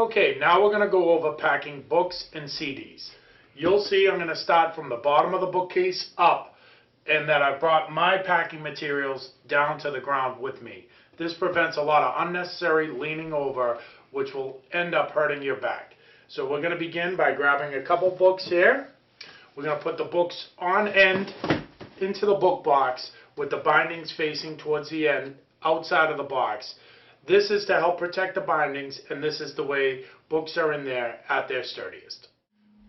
Okay, now we're going to go over packing books and CDs. You'll see I'm going to start from the bottom of the bookcase up, and that I've brought my packing materials down to the ground with me. This prevents a lot of unnecessary leaning over, which will end up hurting your back. So we're going to begin by grabbing a couple books here. We're going to put the books on end into the book box with the bindings facing towards the end outside of the box. This is to help protect the bindings, and this is the way books are in there at their sturdiest.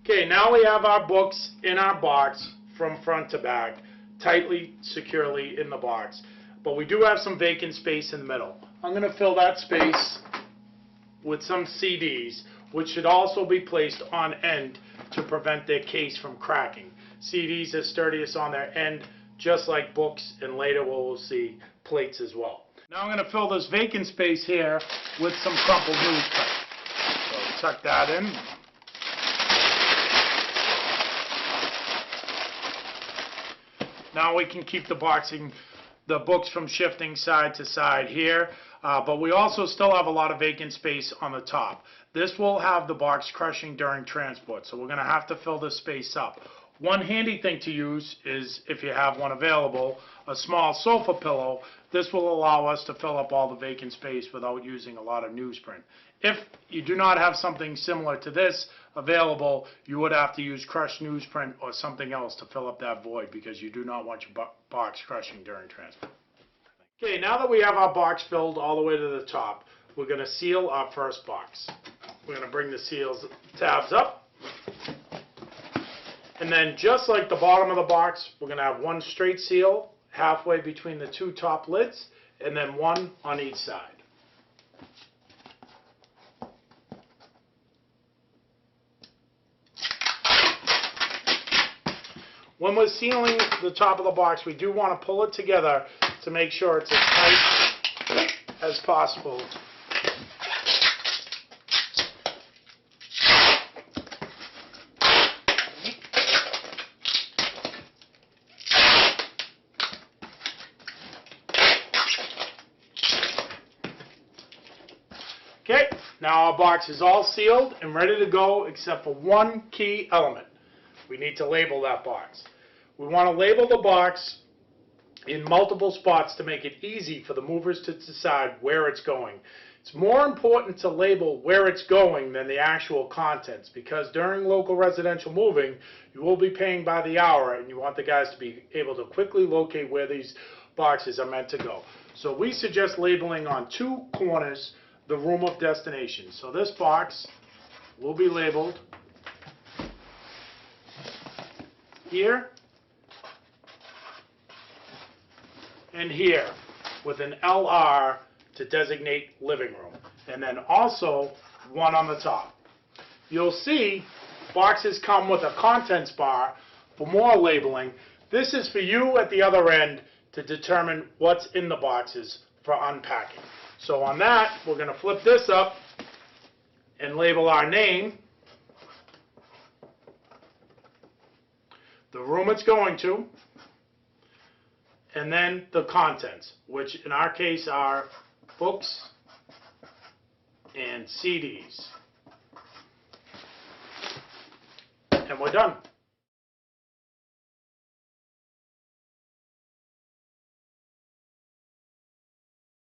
Okay, now we have our books in our box from front to back, tightly, securely in the box. But we do have some vacant space in the middle. I'm going to fill that space with some CDs, which should also be placed on end to prevent their case from cracking. CDs are sturdiest on their end, just like books, and later we'll see plates as well. Now I'm going to fill this vacant space here with some crumpled newspaper. So tuck that in. Now we can keep the books from shifting side to side here, but we also still have a lot of vacant space on the top. This will have the box crushing during transport, so we're going to have to fill this space up. One handy thing to use is, if you have one available, a small sofa pillow. This will allow us to fill up all the vacant space without using a lot of newsprint. If you do not have something similar to this available, you would have to use crushed newsprint or something else to fill up that void, because you do not want your box crushing during transport. Okay, now that we have our box filled all the way to the top, we're going to seal our first box. We're going to bring the seals tabs up. And then, just like the bottom of the box, we're going to have one straight seal halfway between the two top lids, and then one on each side. When we're sealing the top of the box, we do want to pull it together to make sure it's as tight as possible. Okay, now our box is all sealed and ready to go, except for one key element. We need to label that box. We want to label the box in multiple spots to make it easy for the movers to decide where it's going. It's more important to label where it's going than the actual contents, because during local residential moving, you will be paying by the hour, and you want the guys to be able to quickly locate where these boxes are meant to go. So we suggest labeling on two corners the room of destination. So this box will be labeled here and here with an LR to designate living room, and then also one on the top. You'll see boxes come with a contents bar for more labeling. This is for you at the other end to determine what's in the boxes for unpacking. So on that, we're going to flip this up and label our name, the room it's going to, and then the contents, which in our case are books and CDs. And we're done.